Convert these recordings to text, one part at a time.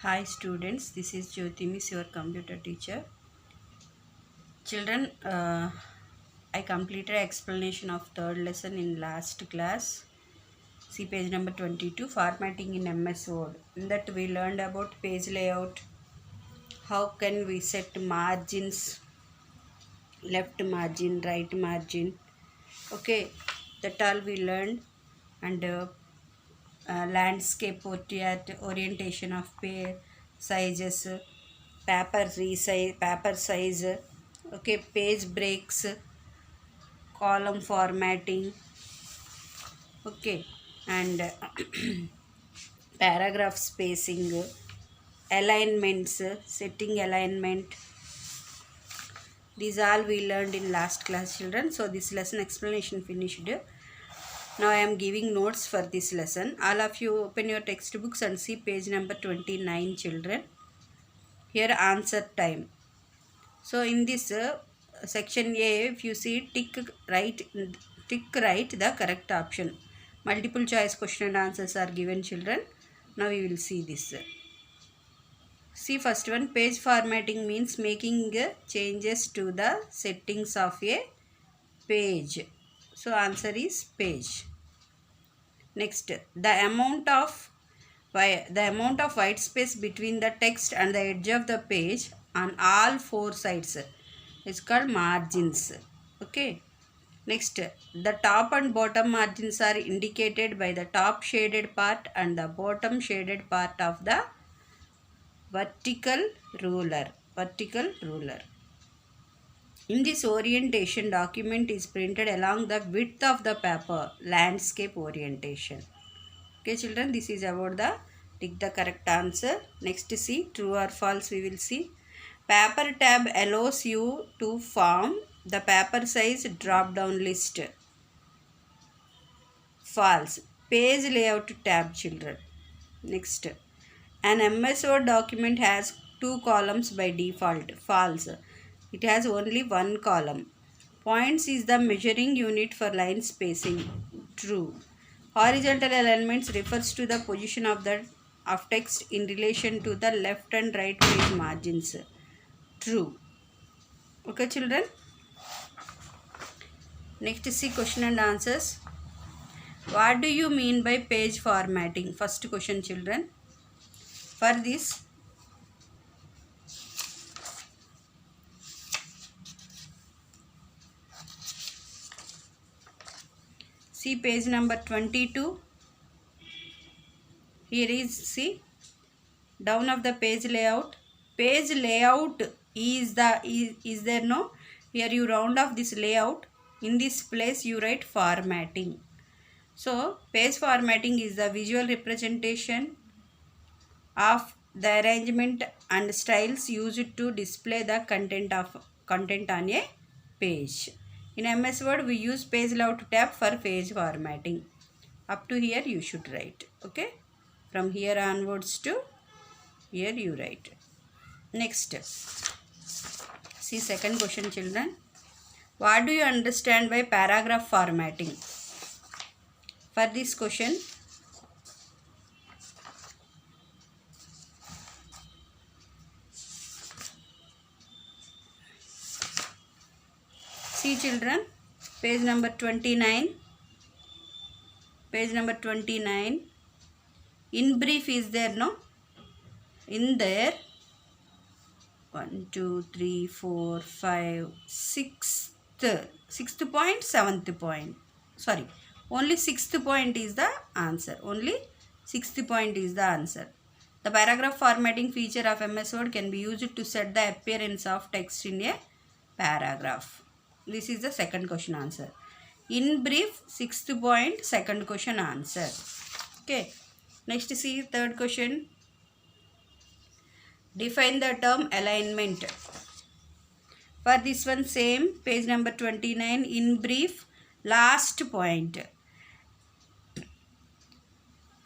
Hi students, this is Jyoti Miss, your computer teacher. Children, I completed explanation of third lesson in last class. See page number 22, formatting in MS Word. In that we learned about page layout, how can we set margins, left margin, right margin. Okay, that all we learned. And landscape orientation of sizes, paper size, okay, page breaks, column formatting, okay, and paragraph spacing, alignments, setting alignment. These all we learned in last class, children. So this lesson explanation finished. Now I am giving notes for this lesson. All of you open your textbooks and see page number 29, children. Here answer time. So in this section A, if you see tick right the correct option. Multiple choice question and answers are given, children. Now we will see this. See first one, page formatting means making changes to the settings of a page. So answer is page. Next, the amount of white space between the text and the edge of the page on all four sides is called margins. Okay. Next, the top and bottom margins are indicated by the top shaded part and the bottom shaded part of the vertical ruler. In this orientation, document is printed along the width of the paper, landscape orientation. Okay children, this is about the tick the correct answer. Next, see true or false we will see. Paper tab allows you to form the paper size drop down list. False. Page layout tab, children. Next, an MS Word document has two columns by default. False. It has only one column. Points is the measuring unit for line spacing. True. Horizontal alignments refers to the position of text in relation to the left and right page margins. True. Okay children. Next, see question and answers. What do you mean by page formatting? First question, children. For this, see page number 22. Here is, see, down of the page layout. Page layout is there no? Here you round off this layout. In this place you write formatting. So page formatting is the visual representation of the arrangement and styles used to display the content on a page. In MS Word we use page layout tab for page formatting. Up to here you should write. Okay. From here onwards to here you write. Next, see second question, children. What do you understand by paragraph formatting? For this question, see children, page number 29. Page number 29. In brief is there, no? In there, 1, 2, 3, 4, 5, 6th point, 7th point. Sorry, only 6th point is the answer. Only 6th point is the answer. The paragraph formatting feature of MS Word can be used to set the appearance of text in a paragraph. This is the second question answer. In brief, 6th point, second question answer. Okay. Next, see third question. Define the term alignment. For this one, same, page number 29. In brief, last point.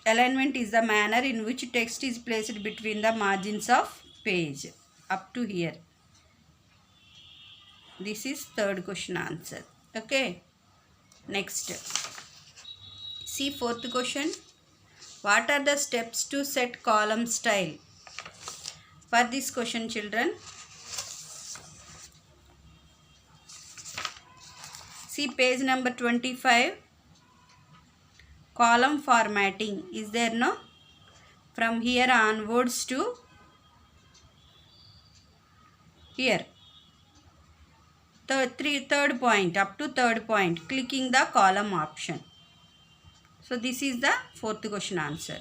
Alignment is the manner in which text is placed between the margins of page. Up to here. This is third question answer. Okay. Next. See fourth question. What are the steps to set column style? For this question, children, see page number 25, column formatting is there, no? From here onwards to here, third point up to third point, clicking the column option. So this is the fourth question answer.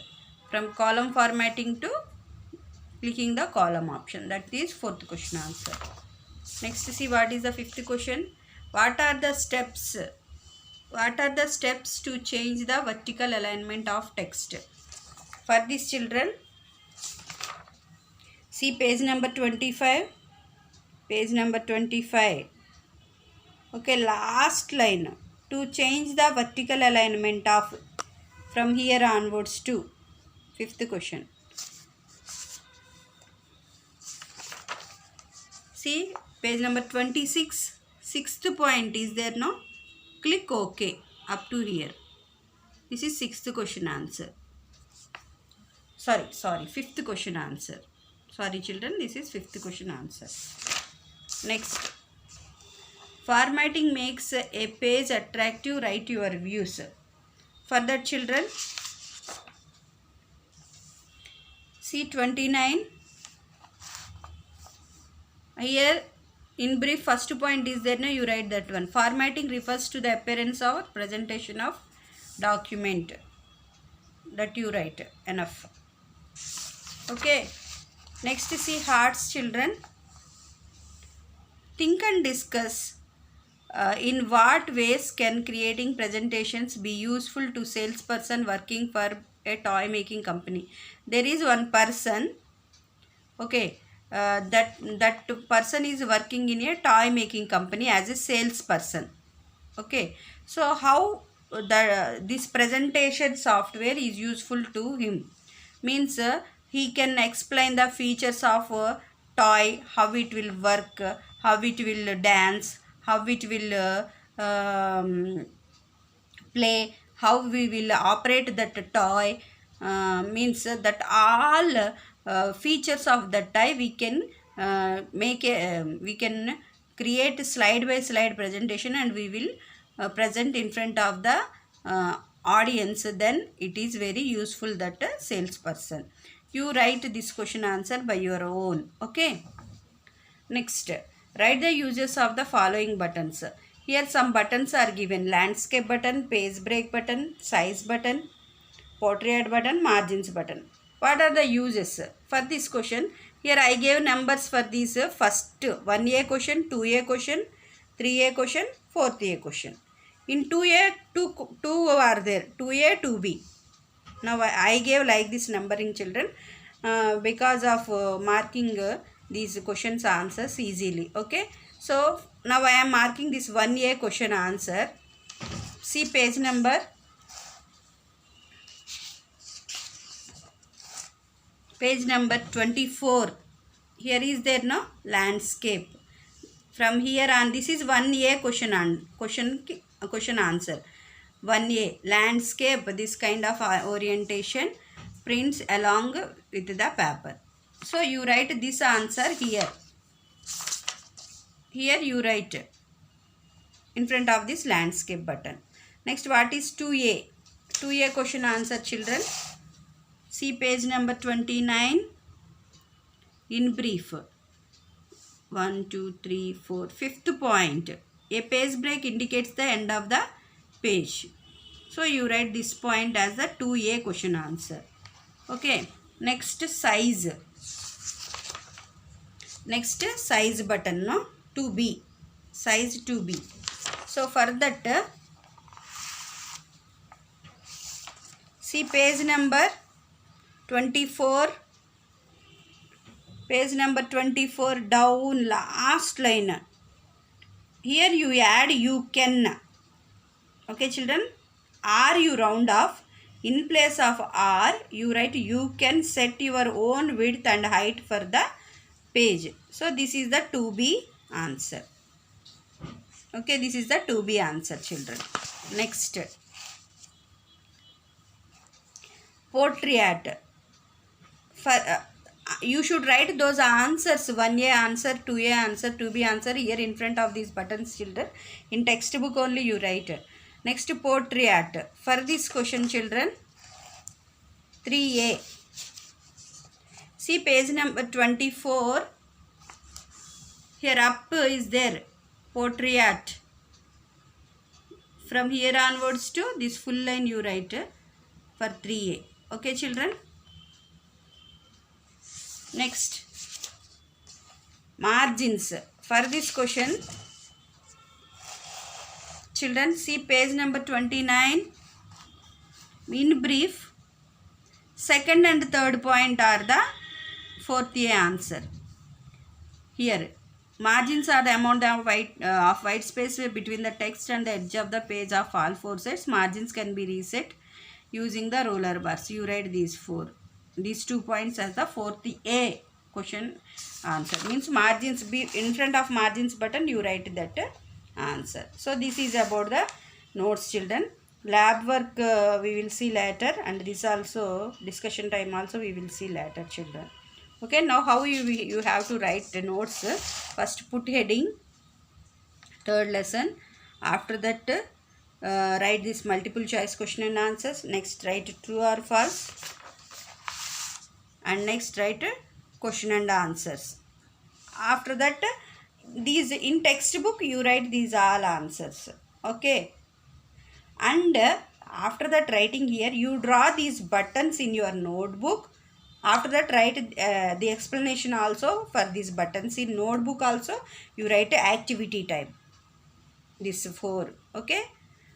From column formatting to clicking the column option, that is fourth question answer. Next, see what is the fifth question. What are the steps? What are the steps to change the vertical alignment of text? For these children, see page number 25. Page number 25. Okay, last line. To change the vertical alignment of from here onwards to fifth question. See page number 26. Sixth point is there, no? Click OK up to here. This is sixth question answer. Sorry, fifth question answer. Sorry children, this is fifth question answer. Next, formatting makes a page attractive. Write your views. For that children, see 29. Here in brief, first point is there, no? You write that one. Formatting refers to the appearance or presentation of document. That you write. Enough. Okay. Next, see hearts children. Think and discuss in what ways can creating presentations be useful to salesperson working for a toy making company. There is one person, okay, that person is working in a toy making company as a salesperson. Okay, so how this presentation software is useful to him means he can explain the features of a toy, how it will work, how it will dance, how it will play, how we will operate that toy, means that all features of the toy we can we can create slide by slide presentation and we will present in front of the audience. Then it is very useful, that salesperson. You write this question answer by your own. Okay. Next, write the uses of the following buttons. Here some buttons are given: landscape button, page break button, size button, portrait button, margins button. What are the uses? For this question, here I gave numbers for these. First 1A question, 2A question, 3A question, 4A question. In 2A, two are there, 2A, 2B. Now I gave like this numbering children because of marking these questions answers easily. Okay, so now I am marking this 1A question answer. See page number 24. Here is there, no? Landscape. From here on, this is 1A question answer. 1A, landscape, this kind of orientation prints along with the paper. So you write this answer here. Here you write in front of this landscape button. Next, what is 2A? 2A question answer children. See page number 29. In brief. 1, 2, 3, 4. Fifth point. A page break indicates the end of the page. So you write this point as the 2A question answer. Okay. Next, size. Next, size button, no? 2B. Size 2B. So for that, see page number 24. Page number 24 down, last line. Here you add you can. Okay children, R you round off. In place of R, you write you can set your own width and height for the page. So this is the 2B answer. Okay, this is the 2B answer children. Next, portrait. For you should write those answers, 1A answer, 2A answer, 2B answer here in front of these buttons, children. In textbook only you write. Next, poetry art. For this question, children, 3A. See page number 24. Here up is there, poetry art. From here onwards to this full line you write for 3A. Okay, children. Next, margins. For this question, children, see page number 29. In brief, second and third point are the 4th A answer. Here, margins are the amount of white space between the text and the edge of the page of all 4 sides. Margins can be reset using the roller bars. You write these 2 points as the 4th A question answer. Means margins, be in front of margins button you write that answer. So this is about the notes, children. Lab work we will see later, and this also discussion time also we will see later, children. Okay, now how you have to write the notes. First put heading, third lesson. After that write this multiple choice question and answers. Next write true or false, and next write question and answers. After that, these in textbook you write these all answers. Okay, and after that writing here you draw these buttons in your notebook. After that write the explanation also for these buttons. In notebook also you write activity type, this 4. Okay,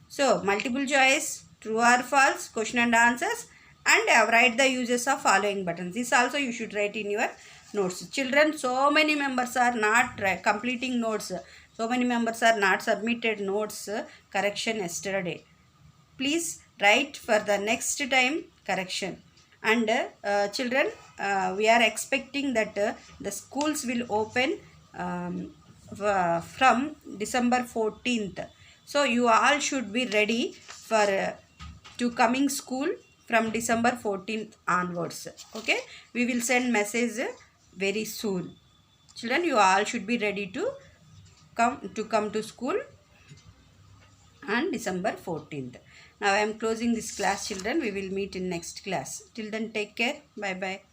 so multiple choice, true or false, question and answers, and write the uses of following buttons. This also you should write in your notes. Children, so many members are not completing notes. So many members are not submitted notes correction yesterday. Please write for the next time correction. And children, we are expecting that the schools will open from December 14th. So you all should be ready for to coming school from December 14th onwards. Okay, we will send message very soon. Children, you all should be ready to come to school on December 14th. Now I am closing this class, children. We will meet in next class. Till then, take care. Bye bye.